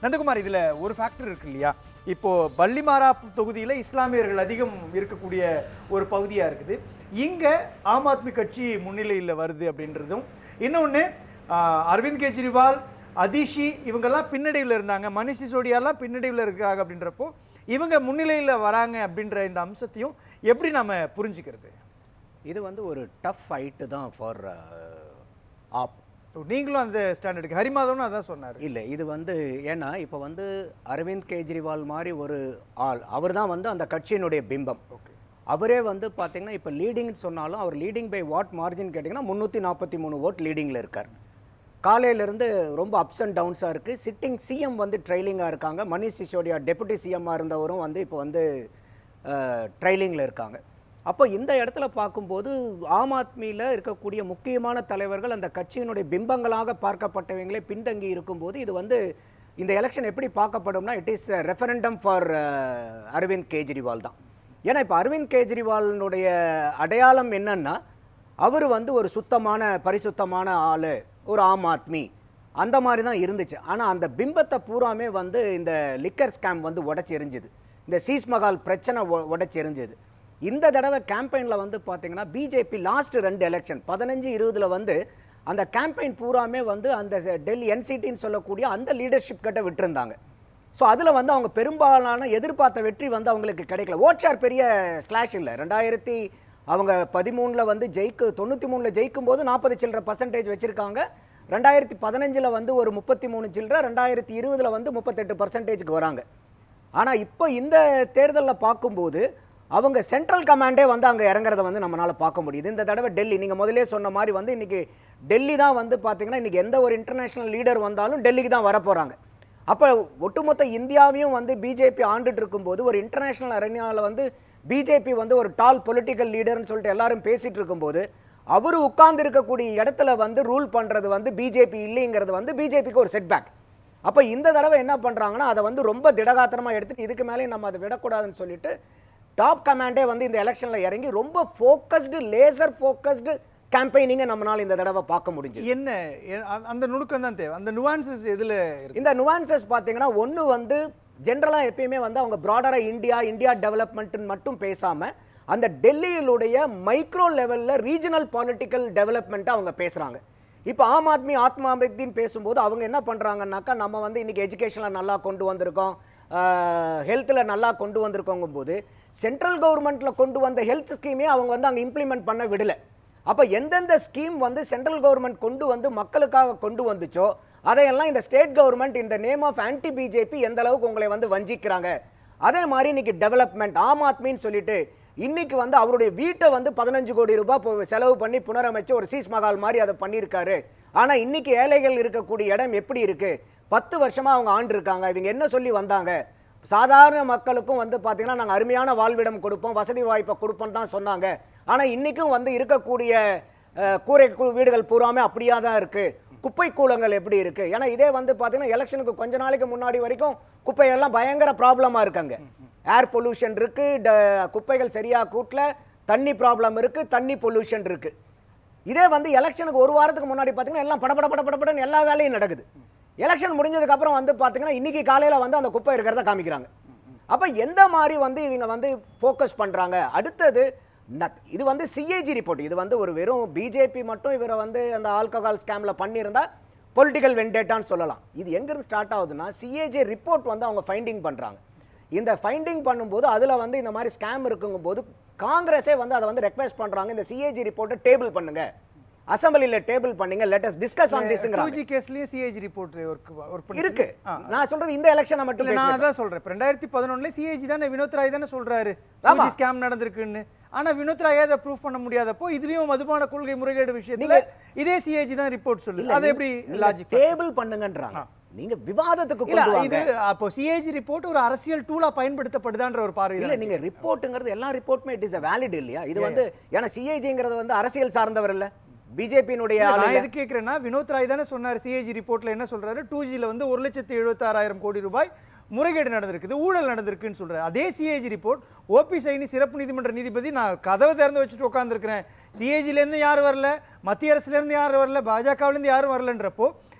நந்தகுமார், இதுல ஒரு ஃபேக்டர் இருக்கு இல்லையா? இப்போ பள்ளிமாராப் தொகுதியில இஸ்லாமியர்கள் அதிகம் இருக்கக்கூடிய ஒரு பகுதியா இருக்குது. இங்க ஆம் ஆத்மி கட்சி முன்னிலையில் வருது அப்படின்றதும், இன்னொன்று அரவிந்த் கெஜ்ரிவால், அதிஷி இவங்கெல்லாம் பின்னடைவில் இருந்தாங்க, மணிஷ் சிசோடியாலாம் பின்னடைவில் இருக்கிறாங்க. அப்படின்றப்போ இவங்க முன்னிலையில் வராங்க அப்படின்ற இந்த அம்சத்தையும் எப்படி நம்ம புரிஞ்சுக்கிறது? இது வந்து ஒரு டஃப் ஃபைட்டு தான் ஃபார் ஆப். நீங்களும் அந்த ஸ்டாண்டர்டுக்கு ஹரிமாதவனும் அதான் சொன்னார். இல்லை, இது வந்து ஏன்னா இப்போ வந்து அரவிந்த் கெஜ்ரிவால் மாதிரி ஒரு ஆள், அவர் தான் வந்து அந்த கட்சியினுடைய பிம்பம். அவரே வந்து பார்த்தீங்கன்னா இப்போ லீடிங்னு சொன்னாலும் அவர் லீடிங் பை வாட் மார்ஜின் கேட்டிங்கன்னா 343 ஓட் லீடிங்கில் இருக்கார். காலையிலேருந்து ரொம்ப அப்ஸ் அண்ட் டவுன்ஸாக இருக்குது. சிட்டிங் சிஎம் வந்து ட்ரைலிங்காக இருக்காங்க. மணிஷ் சிசோடியா டெபுட்டி சிஎம்மாக இருந்தவரும் வந்து இப்போ வந்து ட்ரைலிங்கில் இருக்காங்க. அப்போ இந்த இடத்துல பார்க்கும்போது ஆம் ஆத்மியில் இருக்கக்கூடிய முக்கியமான தலைவர்கள் அந்த கட்சியினுடைய பிம்பங்களாக பார்க்கப்பட்டவங்களே பின்தங்கி இருக்கும்போது இது வந்து இந்த எலெக்ஷன் எப்படி பார்க்கப்படும்னா it is referendum for Arvind Kejriwal தான். ஏன்னா இப்போ அரவிந்த் கெஜ்ரிவாலினுடைய அடையாளம் என்னன்னா அவர் வந்து ஒரு சுத்தமான பரிசுத்தமான ஆள், ஒரு ஆம் ஆத்மி அந்த மாதிரி தான் இருந்துச்சு. ஆனால் அந்த பிம்பத்தை பூராமே வந்து இந்த லிக்கர் ஸ்கேம் வந்து உடச்சி எரிஞ்சுது, இந்த சீஸ் மகால் பிரச்சனை உடச்சி எரிஞ்சுது. இந்த தடவை கேம்பெயினில் வந்து பார்த்தீங்கன்னா பிஜேபி லாஸ்ட் 2 எலெக்ஷன் 15-20 வந்து அந்த கேம்பெயின் பூராமே வந்து அந்த டெல்லி என்சிடின்னு சொல்லக்கூடிய அந்த லீடர்ஷிப் கிட்ட விட்டுருந்தாங்க. ஸோ அதில் வந்து அவங்க பெரும்பாலான எதிர்பார்த்த வெற்றி வந்து அவங்களுக்கு கிடைக்கல. ஓட் ஷேர் பெரிய ஸ்லாஷ் இல்லை. 2013 வந்து 93 ஜெயிக்கும் போது 40 சில்லற % வச்சுருக்காங்க. 2015 வந்து ஒரு 33 சில்லற, 2020 வந்து 38% வராங்க. ஆனால் இப்போ இந்த தேர்தலில் பார்க்கும்போது அவங்க சென்ட்ரல் கமாண்டே வந்து அங்கே இறங்குறத வந்து நம்மளால் பார்க்க முடியுது. இந்த தடவை டெல்லி, நீங்கள் முதலே சொன்ன மாதிரி வந்து இன்றைக்கி டெல்லி தான் வந்து பார்த்தீங்கன்னா இன்றைக்கி எந்த ஒரு இன்டர்நேஷ்னல் லீடர் வந்தாலும் டெல்லிக்கு தான் வரப்போகிறாங்க. அப்போ ஒட்டுமொத்த இந்தியாவையும் வந்து பிஜேபி ஆண்டுட்டு இருக்கும்போது ஒரு இன்டர்நேஷ்னல் அரேனாவில் வந்து பிஜேபி வந்து ஒரு டால் பொலிட்டிக்கல் லீடர்னு சொல்லிட்டு எல்லாரும் பேசிகிட்டு இருக்கும்போது அவர் உட்கார்ந்து இருக்கக்கூடிய இடத்துல வந்து ரூல் பண்ணுறது வந்து பிஜேபி இல்லைங்கிறது வந்து பிஜேபிக்கு ஒரு செட்பேக். அப்போ இந்த தடவை என்ன பண்ணுறாங்கன்னா அதை வந்து ரொம்ப திடகாத்திரமாக எடுத்துகிட்டு இதுக்கு மேலே நம்ம அதை விடக்கூடாதுன்னு சொல்லிட்டு டாப் கமாண்டே வந்து இந்த எலெக்ஷனில் இறங்கி ரொம்ப ஃபோக்கஸ்டு, லேசர் ஃபோக்கஸ்டு கேம்பெயினிங்கை நம்மளால் இந்த தடவை பார்க்க முடிஞ்சு. என்ன அந்த நுணுக்கம் தான் தேவை. அந்த நுவான்சஸ் எதில் இந்த நுவான்சஸ் பார்த்தீங்கன்னா ஒன்று வந்து ஜென்ரலாக எப்பயுமே வந்து அவங்க ப்ராடராக இந்தியா டெவலப்மெண்ட்டுன்னு மட்டும் பேசாமல் அந்த டெல்லியிலுடைய மைக்ரோ லெவலில் ரீஜனல் பாலிட்டிக்கல் டெவலப்மெண்ட்டை அவங்க பேசுகிறாங்க. இப்போ ஆம் ஆத்மின்னு பேசும்போது அவங்க என்ன பண்ணுறாங்கன்னாக்கா நம்ம வந்து இன்றைக்கி எஜுகேஷனில் நல்லா கொண்டு வந்திருக்கோம், ஹெல்த்தில் நல்லா கொண்டு வந்திருக்கோங்கும் போது சென்ட்ரல் கவர்மெண்ட்டில் கொண்டு வந்த ஹெல்த் ஸ்கீமே அவங்க வந்து அங்கே இம்ப்ளிமெண்ட் பண்ண விடலை. அப்போ எந்தெந்த ஸ்கீம் வந்து சென்ட்ரல் கவர்மெண்ட் கொண்டு வந்து மக்களுக்காக கொண்டு வந்துச்சோ அதையெல்லாம் இந்த ஸ்டேட் கவர்மெண்ட் இந்த நேம் ஆஃப் ஆன்டி பிஜேபி எந்த அளவுக்கு உங்களை வந்து வஞ்சிக்கிறாங்க. அதே மாதிரி இன்னைக்கு டெவலப்மெண்ட் ஆம் ஆத்மின்னு சொல்லிட்டு இன்னைக்கு வந்து அவருடைய வீட்டை வந்து 15 கோடி ரூபாய் செலவு பண்ணி புனரமைச்சு ஒரு சீஸ் மகால் மாதிரி அதை பண்ணியிருக்காரு. ஆனால் இன்னைக்கு ஏழைகள் இருக்கக்கூடிய இடம் எப்படி இருக்கு? 10 வருஷமா அவங்க ஆண்டு இருக்காங்க. இவங்க என்ன சொல்லி வந்தாங்க? சாதாரண மக்களுக்கும் வந்து பார்த்தீங்கன்னா நாங்கள் அருமையான வாழ்விடம் கொடுப்போம், வசதி வாய்ப்பை கொடுப்போம் தான் சொன்னாங்க. ஆனால் இன்றைக்கும் வந்து இருக்கக்கூடிய கூரை வீடுகள் பூராமே அப்படியே தான் இருக்குது. குப்பை கூலங்கள் எப்படி இருக்குது? ஏன்னா இதே வந்து பார்த்தீங்கன்னா எலெக்ஷனுக்கு கொஞ்ச நாளைக்கு முன்னாடி வரைக்கும் குப்பையெல்லாம் பயங்கர ப்ராப்ளமாக இருக்காங்க. ஏர் பொல்யூஷன் இருக்குது, குப்பைகள் சரியாக கூட்டல, தண்ணி ப்ராப்ளம் இருக்குது, தண்ணி பொல்யூஷன் இருக்குது. இதே வந்து எலெக்ஷனுக்கு ஒரு வாரத்துக்கு முன்னாடி பார்த்தீங்கன்னா எல்லாம் படப்படன்னு எல்லா வேலையும் நடக்குது. எலெக்ஷன் முடிஞ்சதுக்கப்புறம் வந்து பார்த்தீங்கன்னா இன்றைக்கி காலையில் வந்து அந்த குப்பை இருக்கிறத காமிக்கிறாங்க. அப்போ எந்த மாதிரி வந்து இவங்க வந்து ஃபோக்கஸ் பண்ணுறாங்க? அடுத்தது இது வந்து சிஏஜி ரிப்போர்ட். இது வந்து ஒரு வெறும் பிஜேபி மட்டும் இவரை வந்து அந்த ஆல்கஹால் ஸ்கேமில் பண்ணியிருந்தா பொலிட்டிக்கல் வெண்டேட்டான்னு சொல்லலாம். இது எங்கிருந்து ஸ்டார்ட் ஆகுதுன்னா சிஏஜி ரிப்போர்ட் வந்து அவங்க ஃபைண்டிங் பண்ணுறாங்க. இந்த ஃபைண்டிங் பண்ணும்போது அதில் வந்து இந்த மாதிரி ஸ்கேம் இருக்குங்கும் போது காங்கிரஸே வந்து அதை வந்து ரெக்வெஸ்ட் பண்ணுறாங்க, இந்த சிஏஜி ரிப்போர்ட்டை டேபிள் பண்ணுங்க, அசெம்பிளியில் டேபிள் பண்ணுங்க, லெட் அஸ் டிஸ்கஸ் ஆன் திஸ்ங்கறாங்க. 2G கேஸ்லயே சிஏஜி ரிப்போர்ட் ஒர்க் பண்ணி இருக்கு. நான் சொல்றது இந்த எலெக்ஷனை மட்டும் பேசுறேன். நான் அதான் சொல்றேன். 2011ல சிஏஜி தானே வினோத் ராய் தானே சொல்றாரு 2G ஸ்கேம் நடந்திருக்குன்னு. ஆனா வினோத் ராய் அதை ப்ரூவ் பண்ண முடியாதப்போ இதுலயும் மதுபான கொள்கை முறைகேடு விஷயத்துல இதே சிஏஜி தான் ரிப்போர்ட் சொல்லுது. அது எப்படி லாஜிக்? டேபிள் பண்ணுங்கன்றாங்க. நீங்க விவாதத்துக்கு கொண்டு வாங்க. இது அப்போ சிஏஜி ரிப்போர்ட் ஒரு அரசியல் டூலா பயன்படுத்தப்படுதான்ற ஒரு பார்வை இல்ல. நீங்க ரிப்போர்ட்ங்கிறது எல்லா ரிப்போர்ட்டுமே இட் இஸ் a valid இல்லையா? இது வந்து ஏன்னா சிஏஜிங்கிறது வந்து அரசியல் சார்ந்தவர் இல்ல, பிஜேபியினுடைய ஆளு. நான் எது கேக்குறேன்னா வினோத் ராய் தானே சொன்னாரு சிஏஜி ரிப்போர்ட்ல என்ன சொல்றாரு, 2Gல வந்து 1,76,000 கோடி ரூபாய் முறைகேடு நடந்திருக்குது, ஊழல் நடந்திருக்குன்னு சொல்றாரு. அதே சிஏஜி ரிப்போர்ட் ஓபி சைனி சிறப்பு நீதிமன்ற நீதிபதி நான் கதவை திறந்து வச்சுட்டு உட்காந்துருக்கிறேன், சிஏஜிலேருந்து யாரும் வரல, மத்திய அரசுலேருந்து யாரும் வரல, பாஜகவிலேருந்து யாரும் வரலன்றப்போ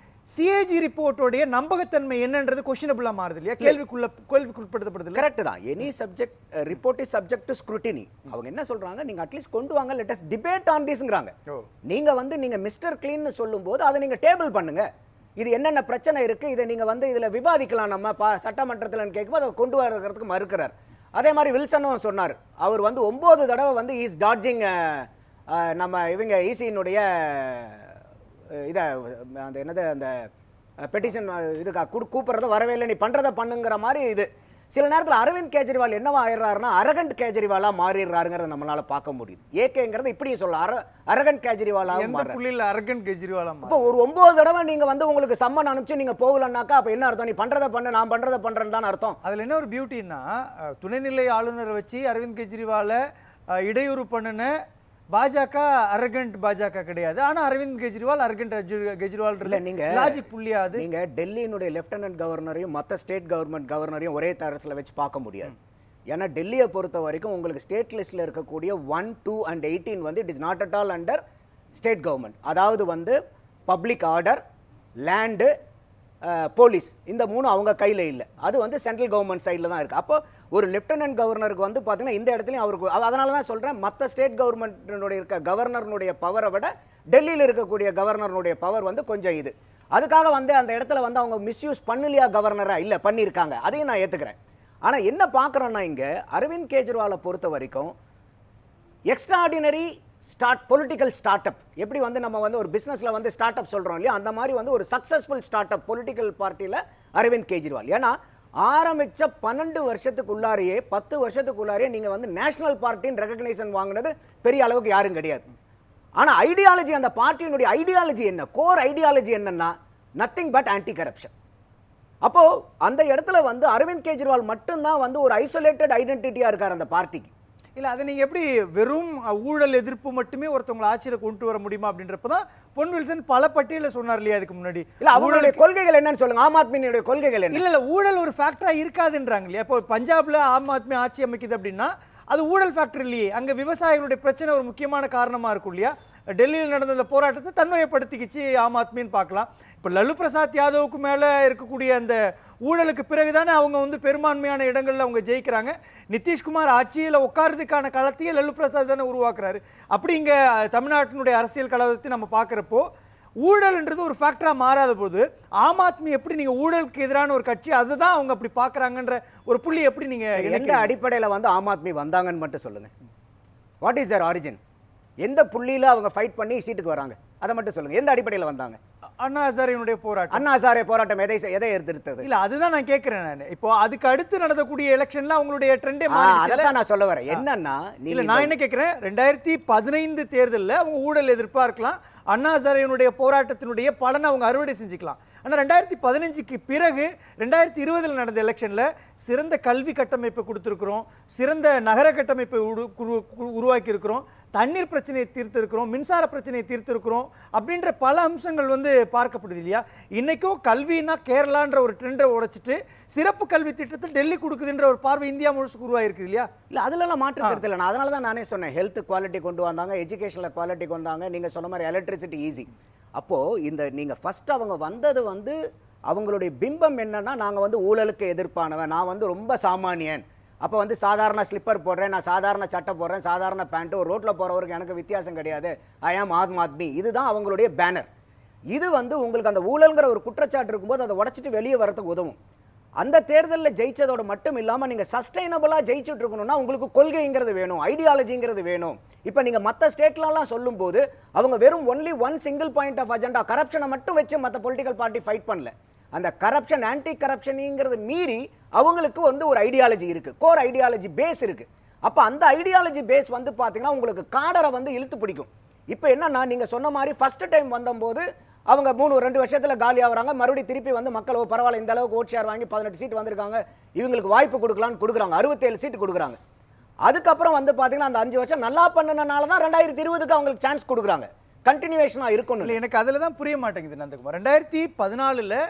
சிஏஜி ரிப்போர்ட்டோடைய நம்பகத்தன்மை என்னன்றது கொஸ்டினபிளா மாறுது இல்லையா, கேள்விக்குட்படுத்தப்படுது இல்ல? கரெக்ட் தான். Any subject report is subject to scrutiny. அவங்க என்ன சொல்றாங்க, நீங்க அட்லீஸ்ட் கொண்டு வாங்க, லெட் அஸ் டிபேட் ஆன் திஸ்ங்கறாங்க. நீங்க மிஸ்டர் கிளீன் சொல்லும்போது அதை நீங்க டேபிள் பண்ணுங்க. இது என்னென்ன பிரச்சனை இருக்கு, இதை நீங்க இதுல விவாதிக்கலாம் நம்ம சட்டமன்றத்தில் கேட்கும்போது அதை கொண்டு வரதுக்கு மறுக்கிறார். அதே மாதிரி வில்சனும் சொன்னார், அவர் 9 தடவை இஸ் டாட்ஜிங் நம்ம இவங்க ஈசியினுடைய இதை அந்த என்னது அந்த பெட்டிஷன் இதுக்காக கூப்பிட்றத வரவே இல்லை, நீ பண்ணுறதை பண்ணுங்கிற மாதிரி. இது சில நேரத்தில் அரவிந்த் கெஜ்ரிவால் என்னவா ஆயிடுறாருன்னா அரகண்ட் கெஜ்ரிவாலாக மாறிடுறாருங்கிறத நம்மளால பார்க்க முடியுது. ஏகேங்கிறது இப்படி சொல்லலாம், அரகண்ட் கெஜ்ரிவாலாக அரகண்ட் கெஜ்ரிவாலா. இப்போ ஒரு 9 தடவை நீங்க உங்களுக்கு சம்மன் அனுப்பிச்சு நீங்க போகலன்னாக்கா அப்ப என்ன அர்த்தம்? நீ பண்றதை பண்ணு, நான் பண்றதை பண்றேன்னு தான் அர்த்தம். அதுல என்ன ஒரு பியூட்டின்னா, துணைநிலை ஆளுநரை வச்சு அரவிந்த் கெஜ்ரிவாலை இடையூறு பண்ணுன பாஜக அரகண்ட் பாஜக கிடையாது. ஆனா அரவிந்த் கெஜ்ரிவால் அரகண்ட் கெஜ்ரிவால் இல்ல. நீங்க லாஜிக் புள்ளியாது. நீங்க டெல்லியினுடைய லெப்டினன்ட் கவர்னரையும் மற்ற ஸ்டேட் கவர்மெண்ட் கவர்னரையும் ஒரே தரத்துல வச்சு பார்க்க முடியாது. ஏன்னா டெல்லியை பொறுத்த வரைக்கும் உங்களுக்கு ஸ்டேட் லிஸ்ட்ல இருக்கக்கூடிய 1, 2 and 18 it is not at all under state government. அதாவது பப்ளிக் ஆர்டர், லேண்டு, போலீஸ், இந்த 3 அவங்க கையில் இல்லை. அது சென்ட்ரல் கவர்மெண்ட் சைடில் தான் இருக்குது. அப்போ ஒரு லெப்டினன்ட் கவர்னருக்கு பார்த்தீங்கன்னா இந்த இடத்துலையும் அவருக்கு, அதனால தான் சொல்கிறேன், மற்ற ஸ்டேட் கவர்மெண்ட்டினுடைய இருக்க கவர்னருடைய பவரை விட டெல்லியில் இருக்கக்கூடிய கவர்னருடைய பவர் கொஞ்சம் இது. அதுக்காக அந்த இடத்துல அவங்க மிஸ்யூஸ் பண்ணலையா கவர்னரா? இல்லை, பண்ணியிருக்காங்க. அதையும் நான் ஏற்றுக்கிறேன். ஆனால் என்ன பார்க்குறோன்னா, இங்கே அரவிந்த் கெஜ்ரிவாலை பொறுத்த வரைக்கும் எக்ஸ்ட்ராடினரி பொலிட்டிக்கல் ஸ்டார்ட் அப், எப்படி நம்ம ஒரு பிசினஸ்ல ஸ்டார்ட் அப் சொல்றோம் இல்லையா, அந்த மாதிரி ஒரு சக்சஸ்ஃபுல் ஸ்டார்ட் அப் பொலிட்டிக்கல் பார்ட்டியில அரவிந்த் கெஜ்ரிவால். ஏன்னா ஆரம்பிச்ச 12 வருஷத்துக்குள்ளாரையே 10 வருஷத்துக்குள்ளாரையே நீங்க நேஷனல் பார்ட்டின் ரெகக்னைசேஷன் வாங்கினது பெரிய அளவுக்கு யாரும் கிடையாது. ஆனா ஐடியாலஜி, அந்த பார்ட்டியினுடைய ஐடியாலஜி என்ன, கோர் ஐடியாலஜி என்னன்னா நத்திங் பட் ஆன்டி கரப்ஷன். அப்போ அந்த இடத்துல அரவிந்த் கெஜ்ரிவால் மட்டும்தான் ஒரு ஐசோலேட்டட் ஐடென்டிட்டியா இருக்கார் அந்த பார்ட்டிக்கு. இல்ல, அதை நீங்க எப்படி வெறும் ஊழல் எதிர்ப்பு மட்டுமே ஒருத்தவங்களை ஆட்சியில கொண்டு வர முடியுமா அப்படின்றப்பதான் பொன் வில்சன் பல பட்டியல சொன்னார் இல்லையா அதுக்கு முன்னாடி. இல்ல, அவங்களுடைய கொள்கைகள் என்னன்னு சொல்லுங்க. ஆம் ஆத்மியினுடைய கொள்கைகள் என்ன? இல்ல, ஊழல் ஒரு ஃபேக்டரா இருக்காதுன்றாங்க இல்லையா. இப்போ பஞ்சாப்ல ஆம் ஆத்மி ஆட்சி அமைக்குது அப்படின்னா அது ஊழல் ஃபேக்டர் இல்லையே. அங்க விவசாயிகளுடைய பிரச்சனை ஒரு முக்கியமான காரணமா இருக்கும் இல்லையா. டெல்லியில் நடந்த அந்த போராட்டத்தை தன்மையப்படுத்திக்கிச்சு ஆம் ஆத்மின்னு பார்க்கலாம். இப்போ லல்லு பிரசாத் யாதவுக்கு மேலே இருக்கக்கூடிய அந்த ஊழலுக்கு பிறகுதானே அவங்க பெரும்பான்மையான இடங்களில் அவங்க ஜெயிக்கிறாங்க. நிதிஷ்குமார் ஆட்சியில் உட்கார்றதுக்கான களத்தையே லல்லு பிரசாத் தானே உருவாக்குறாரு. அப்படி இங்கே தமிழ்நாட்டினுடைய அரசியல் கழகத்தை நம்ம பார்க்குறப்போ ஊழல்ன்றது ஒரு ஃபேக்டராக மாறாத போது ஆம் ஆத்மி எப்படி நீங்கள் ஊழலுக்கு எதிரான ஒரு கட்சி அதை தான் அவங்க அப்படி பார்க்குறாங்கன்ற ஒரு புள்ளி எப்படி நீங்கள் எந்த அடிப்படையில் ஆம் ஆத்மி வந்தாங்கன்னு மட்டும் சொல்லுங்கள். What is Dhar origin? எந்த புள்ளியில அவங்க ஃபைட் பண்ணி சீட்டுக்கு வராங்க அதை மட்டும் சொல்லுங்க. எந்த அடிப்படையில் வந்தாங்க? அண்ணா ஹசாரேனுடைய போராட்டம். அண்ணா ஹசாரே போராட்டம் எதை எதிர்த்தது? இல்ல, அதுதான் நான் கேட்கிறேன். நான் இப்போ அதுக்கு அடுத்து நடக்கக்கூடிய எலெக்ஷன்ல அவங்களுடைய ட்ரெண்டே மாறிடுச்சு. அதான் நான் சொல்ல வரேன். என்னன்னா, இல்ல, நான் என்ன கேட்கிறேன், 2015 தேர்தலில் அவங்க ஊழல் எதிர்ப்பா இருக்கலாம், அண்ணா ஹசாரேனுடைய போராட்டத்தினுடைய பலனை அவங்க அறுவடை செஞ்சுக்கலாம். ஆனால் 2015க்கு பிறகு 2020 நடந்த எலெக்ஷனில் சிறந்த கல்வி கட்டமைப்பை கொடுத்துருக்குறோம், சிறந்த நகர கட்டமைப்பை உருவாக்கி இருக்கிறோம், தண்ணீர் பிரச்சனையை தீர்த்திருக்கிறோம், மின்சார பிரச்சனையை தீர்த்திருக்கிறோம் அப்படின்ற பல அம்சங்கள் பார்க்கப்படுது இல்லையா. இன்னைக்கும் கல்வினா கேரளான்ற ஒரு ட்ரெண்டை உடைச்சிட்டு சிறப்பு கல்வி திட்டத்தை டெல்லி கொடுக்குதுன்ற ஒரு பார்வை இந்தியா முழுசுக்கு உருவாயிருக்கு இல்லையா. இல்லை, அதுலலாம் மாற்று கருத்து இல்லை. அதனால தான் நானே சொன்னேன், ஹெல்த் குவாலிட்டி கொண்டு வந்தாங்க, எஜுகேஷனில் குவாலிட்டி கொண்டு வந்தாங்க, நீங்கள் சொன்ன மாதிரி எலக்ட்ரிசிட்டி ஈஸி. அப்போது இந்த நீங்கள் ஃபஸ்ட்டு அவங்க வந்தது அவங்களுடைய பிம்பம் என்னன்னா, நாங்கள் ஊழலுக்கு எதிர்ப்பானவன், நான் ரொம்ப சாமானியன், அப்போ சாதாரண ஸ்லிப்பர் போடுறேன், நான் சாதாரண சட்டை போடுறேன், சாதாரண பேண்ட்டு, ஒரு ரோட்டில் போகிறவருக்கு எனக்கு வித்தியாசம் கிடையாது, ஐ ஆம் ஆம் ஆத்மி. இதுதான் அவங்களுடைய பேனர். இது உங்களுக்கு அந்த ஊழல்ங்கிற ஒரு குற்றச்சாட்டு இருக்கும்போது அதை உடச்சிட்டு வெளியே வரதுக்கு உதவும். அந்த தேர்தலில் ஜெயிச்சதோட மட்டும் இல்லாமல் நீங்கள் சஸ்டைனபிளாக ஜெயிச்சுட்டு இருக்கணும்னா உங்களுக்கு கொள்கைங்கிறது வேணும், ஐடியாலஜிங்கிறது வேணும். இப்போ நீங்கள் மற்ற ஸ்டேட்லலாம் சொல்லும்போது அவங்க வெறும் only one single point of agenda, கரப்ஷனை மட்டும் வச்சு மற்ற பொலிட்டிக்கல் பார்ட்டி ஃபைட் பண்ணல. அந்த கரப்ஷன், ஆன்டி கரப்ஷனுங்கிறது மீறி அவங்களுக்கு ஒரு ஐடியாலஜி இருக்குது, கோர் ஐடியாலஜி பேஸ் இருக்குது. அப்போ அந்த ஐடியாலஜி பேஸ் பார்த்தீங்கன்னா உங்களுக்கு காடரை இழுத்து பிடிக்கும். இப்போ என்னன்னா, நீங்கள் சொன்ன மாதிரி ஃபர்ஸ்ட் டைம் வந்தபோது அவங்க 2 வருஷத்தில் காலி ஆகுறாங்க, மறுபடியும் திருப்பி மக்கள் பரவாயில்ல இந்த அளவுக்கு ஓட் ஷேர் வாங்கி 18 சீட் வந்திருக்காங்க, இவங்களுக்கு வாய்ப்பு கொடுக்கலான்னு கொடுக்குறாங்க, 67 சீட் கொடுக்குறாங்க. அதுக்கப்புறம் பார்த்தீங்கன்னா அந்த 5 வருஷம் நல்லா பண்ணனால தான் 2020க்கு அவங்களுக்கு சான்ஸ் கொடுக்குறாங்க, கண்டினியூவேஷனாக இருக்கணும். இல்லை, எனக்கு அதில் தான் புரிய மாட்டேங்குது நந்தகுமார். 2014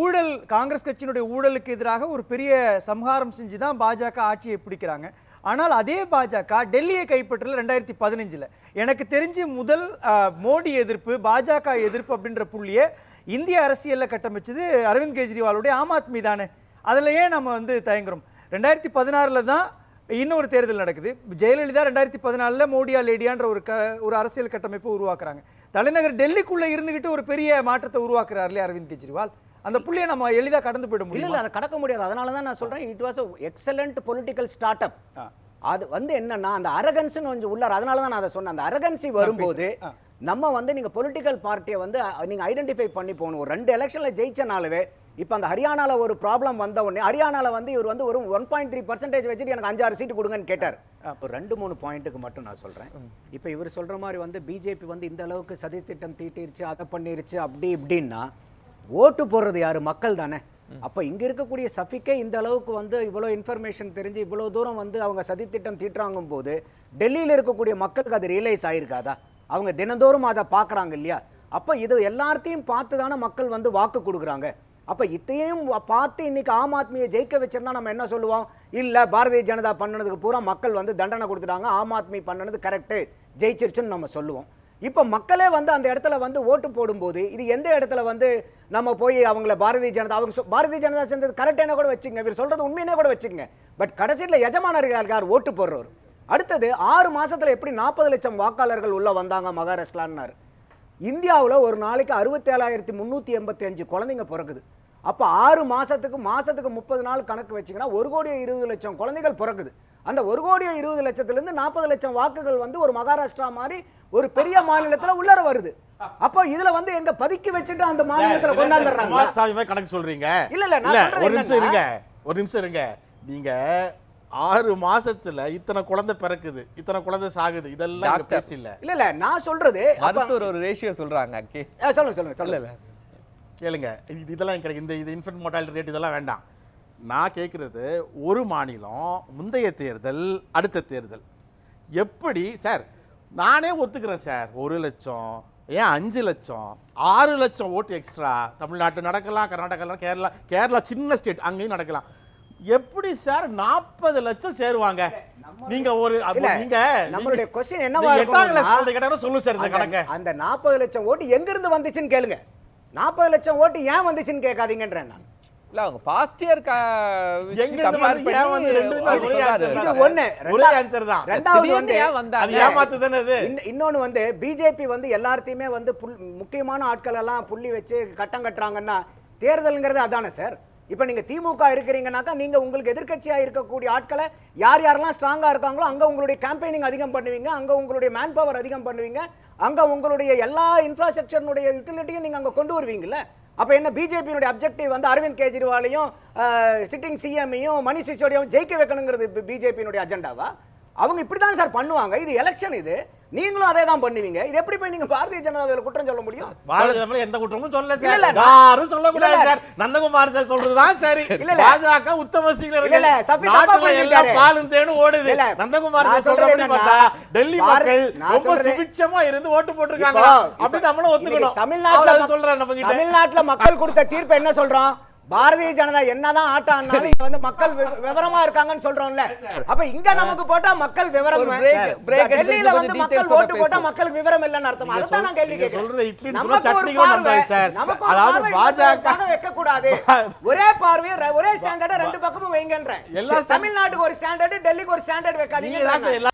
ஊழல், காங்கிரஸ் கட்சியினுடைய ஊழலுக்கு எதிராக ஒரு பெரிய சம்ஹாரம் செஞ்சு தான் பாஜக ஆட்சியை பிடிக்கிறாங்க. ஆனால் அதே பாஜக டெல்லியை கைப்பற்றல 2015. எனக்கு தெரிஞ்சு முதல் மோடி எதிர்ப்பு, பாஜக எதிர்ப்பு அப்படின்ற புள்ளியை இந்திய அரசியல்ல கட்டமைச்சது அரவிந்த் கெஜ்ரிவாலுடைய ஆம் ஆத்மி தானே. அதில் ஏன் நம்ம வந்து தயங்குறோம்? 2016 தான் இன்னொரு தேர்தல் நடக்குது. ஜெயலலிதா 2014 மோடியா லேடியான்ற ஒரு அரசியல் கட்டமைப்பு உருவாக்குறாங்க. தலைநகர் டெல்லிக்குள்ள இருந்துகிட்டு ஒரு பெரிய மாற்றத்தை உருவாக்குறாரு இல்லையா அரவிந்த் கெஜ்ரிவால். அந்த புள்ளியை நம்ம எளிதா கடந்து போயிட முடியும். இல்ல அதை கடக்க முடியாது. அதனால தான் நான் சொல்றேன் it was excellent political start up. அது வந்து என்னன்னா அந்த அரகன்ஸ் கொஞ்சம் உள்ளார். அதனால தான் நான் அதை சொன்னேன். அந்த அரகன்சி வரும்போது நம்ம வந்து நீங்க பொலிட்டிக்கல் பார்ட்டியை வந்து நீங்க ஐடென்டிஃபை பண்ணி போகணும். ஒரு 2 எலெக்ஷன்ல ஜெயிச்சனாலவே இப்போ அந்த ஹரியானால ஒரு ப்ராப்ளம் வந்த உடனே ஹரியானால வந்து இவர் வந்து ஒரு 1.3% வச்சுட்டு எனக்கு 5-6 சீட்டு கொடுங்கன்னு கேட்டார். ஒரு 2-3 பாயிண்ட்டுக்கு மட்டும் நான் சொல்றேன். இப்போ இவர் சொல்ற மாதிரி வந்து பிஜேபி வந்து இந்த அளவுக்கு சதி திட்டம் தீட்டிருச்சு, அதை பண்ணிருச்சு அப்படி இப்படின்னா ஓட்டு போடுறது யாரு? மக்கள் தானே. அப்ப இங்க இருக்கக்கூடிய சஃபிக்கே இந்த அளவுக்கு வந்து இவ்வளவு இன்ஃபர்மேஷன் தெரிஞ்சு இவ்வளவு தூரம் வந்து அவங்க சதி திட்டம் தீட்டுறாங்கும் போது டெல்லியில இருக்கக்கூடிய மக்களுக்கு அது ரியலைஸ் ஆயிருக்காதா? அவங்க தினந்தோறும் அதை பாக்குறாங்க இல்லையா? அப்ப இது எல்லாத்தையும் பார்த்து தானே மக்கள் வந்து வாக்கு கொடுக்குறாங்க. அப்ப இதையும் பார்த்து இன்னைக்கு ஆம் ஆத்மியை ஜெயிக்க வச்சிருந்தா நம்ம என்ன சொல்லுவோம்? இல்ல பாரதிய ஜனதா பண்ணதுக்கு பூரா மக்கள் வந்து தண்டனை கொடுத்துட்டாங்க, ஆம் ஆத்மி பண்ணது கரெக்ட் ஜெயிச்சிருச்சுன்னு நம்ம சொல்லுவோம். இப்ப மக்களே வந்து அந்த இடத்துல வந்து ஓட்டு போடும்போது இது எந்த இடத்துல வந்து நம்ம போய் அவங்கள பாரதிய ஜனதா பாரதிய ஜனதா சேர்ந்தது கரெக்டான கூட வச்சுங்க, இவர் சொல்றது உண்மையினே கூட வச்சுங்க. பட் கடைசியில் எஜமானர்கள் ஓட்டு போடுறவர். அடுத்தது 6 மாசத்துல எப்படி 40 லட்சம் வாக்காளர்கள் உள்ள வந்தாங்க மகாராஷ்டிரான்னாரு. இந்தியாவில் ஒரு நாளைக்கு 67,385 குழந்தைங்க பிறக்குது. அப்போ 6 மாசத்துக்கு 30 நாள் கணக்கு வச்சிங்கன்னா 1,20,00,000 குழந்தைகள் பிறக்குது. அந்த 1,20,00,000 40 லட்சம் வாக்குகள் வந்து ஒரு மகாராஷ்டிரா மாதிரி ஒரு பெரிய மாநிலத்துல உள்ளர வருது. அப்போ இதுல வந்து எங்க பதுக்கி வச்சுட்டு அந்த மாநிலத்துல கொண்டாந்துறாங்க. கணக்கு சொல்றீங்க. இல்ல ஒரு நிமிஷம் இருங்க. நீங்க 6 மாசத்துல இத்தனை குழந்தை பிறக்குது, இத்தனை குழந்தை சாகுது, இதெல்லாம் பேச்சு இல்ல. இல்ல நான் சொல்றது மருத்துவர் ஒரு ரேஷியோ சொல்றாங்க. சொல்லுங்க கேளுங்க. இதெல்லாம் கிடைக்கும். இந்த இன்ஃபென்ட் மோர்டாலிட்டி ரேட் இதெல்லாம் வேண்டாம். நான் கேட்குறது ஒரு மாநிலம் முந்தைய தேர்தல் அடுத்த தேர்தல் எப்படி சார்? நானே ஒத்துக்கிறேன் சார். 1 லட்சம் ஏன் 5 லட்சம் 6 லட்சம் ஓட்டு எக்ஸ்ட்ரா தமிழ்நாட்டில் நடக்கலாம், கர்நாடகா, கேரளா சின்ன ஸ்டேட் அங்கேயும் நடக்கலாம். எப்படி சார் 40 லட்சம் சேருவாங்க? நீங்க ஒரு நீங்க நம்மளுடைய क्वेश्चन என்னவா இருக்கும்? சொல்லு சார் இந்த கணக்கு. அந்த 40 லட்சம் ஓட்டு எங்க இருந்து வந்துச்சுன்னு கேளுங்க. 40 லட்சம் ஓட்டு ஏன் வந்துச்சுன்னு கேட்காதீங்கன்றேன் நான். இல்ல அவங்க பாஸ்ட் இயர் கம்பேர் பண்ணி இது ஒரே ஆன்சர் தான். ரெண்டாவது வந்து அது ஏமாத்து தானே இது. இன்னொன்னு வந்து பிஜேபி வந்து எல்லார்த்தையுமே வந்து முக்கியமான ஆட்கள் எல்லாம் புள்ளி வச்சு கட்டம் கட்டுறாங்கன்னா தேர்தல்ங்கிறது அதானே சார். இப்ப நீங்க திமுக இருக்கிறீங்கன்னாக்கா நீங்க உங்களுக்கு எதிர்க்கட்சியா இருக்கக்கூடிய ஆட்களை யார் யாரெல்லாம் ஸ்ட்ராங்கா இருக்காங்களோ அங்க உங்களுடைய கேம்பெயினிங் அதிகம் பண்ணுவீங்க, அங்க உங்களுடைய மேன் பவர் அதிகம் பண்ணுவீங்க, அங்க உங்களுடைய எல்லா இன்ஃப்ராஸ்ட்ரக்சருடைய யூட்டிலிட்டியும் நீங்க அங்க கொண்டு வருவீங்கல்ல. அப்ப என்ன பிஜேபியினுடைய அப்ஜெக்டிவ் வந்து அரவிந்த் கெஜ்ரிவாலையும் சிட்டிங் சிஎம்ஐயும் மணிஷ் சிசோடியாவும் ஜெயிக்க வைக்கணுங்கிறது பிஜேபியினுடைய அஜெண்டாவா? அவங்க இப்படிதான் சார் பண்ணுவாங்க. இது எலெக்ஷன், இது நீங்களும் அதே தான் பண்ணுவீங்க. இது எப்படி போய் நீங்க பாரதிய ஜனதாவில குற்றம் சொல்ல முடியும்? எந்த குற்றமும் சொல்ல சார், யாரும் சொல்லக்கூடாது சார். நந்தகுமார் சார் சொல்றதுதான் சரி. பாஜக உத்தம சீக்கிரம் பாலும் தேனும் ஓடுது. நந்தகுமார் சார் சொல்றபடி பார்த்தா டெல்லி மக்கள் ரொம்ப சுபிட்சமா இருந்து ஓட்டு போட்டுருக்காங்க. அப்படி நம்மளும் ஒத்துக்கணும். தமிழ்நாட்டுல சொல்றேன், நம்ம தமிழ்நாட்டுல மக்கள் கொடுத்த தீர்ப்பு என்ன சொல்றோம்? பாரதிய ஜனதா என்னதான் ஆட்டம் ஆனாலும் இங்க வந்து மக்கள் விவரமா இருக்காங்கன்னு சொல்றோம்ல. அப்ப இங்க நமக்கு போட்டா மக்கள் விவரம், டெல்லியில வந்து மக்கள் ஓட்டு போட்டா மக்கள் விவரம் இல்லன்னு அர்த்தம். அதுதான் நான் கேள்வி கேட்கிறேன். நமக்கு ஒரு பாஜக வைக்க கூடாது. ஒரே பார்வை ஒரே ஸ்டாண்டர்ட் 2 பக்கமும் வைங்கன்றேன். தமிழ்நாட்டுக்கு ஒரு ஸ்டாண்டர்ட், டெல்லிக்கு ஒரு ஸ்டாண்டர்ட் வைக்காதீங்க.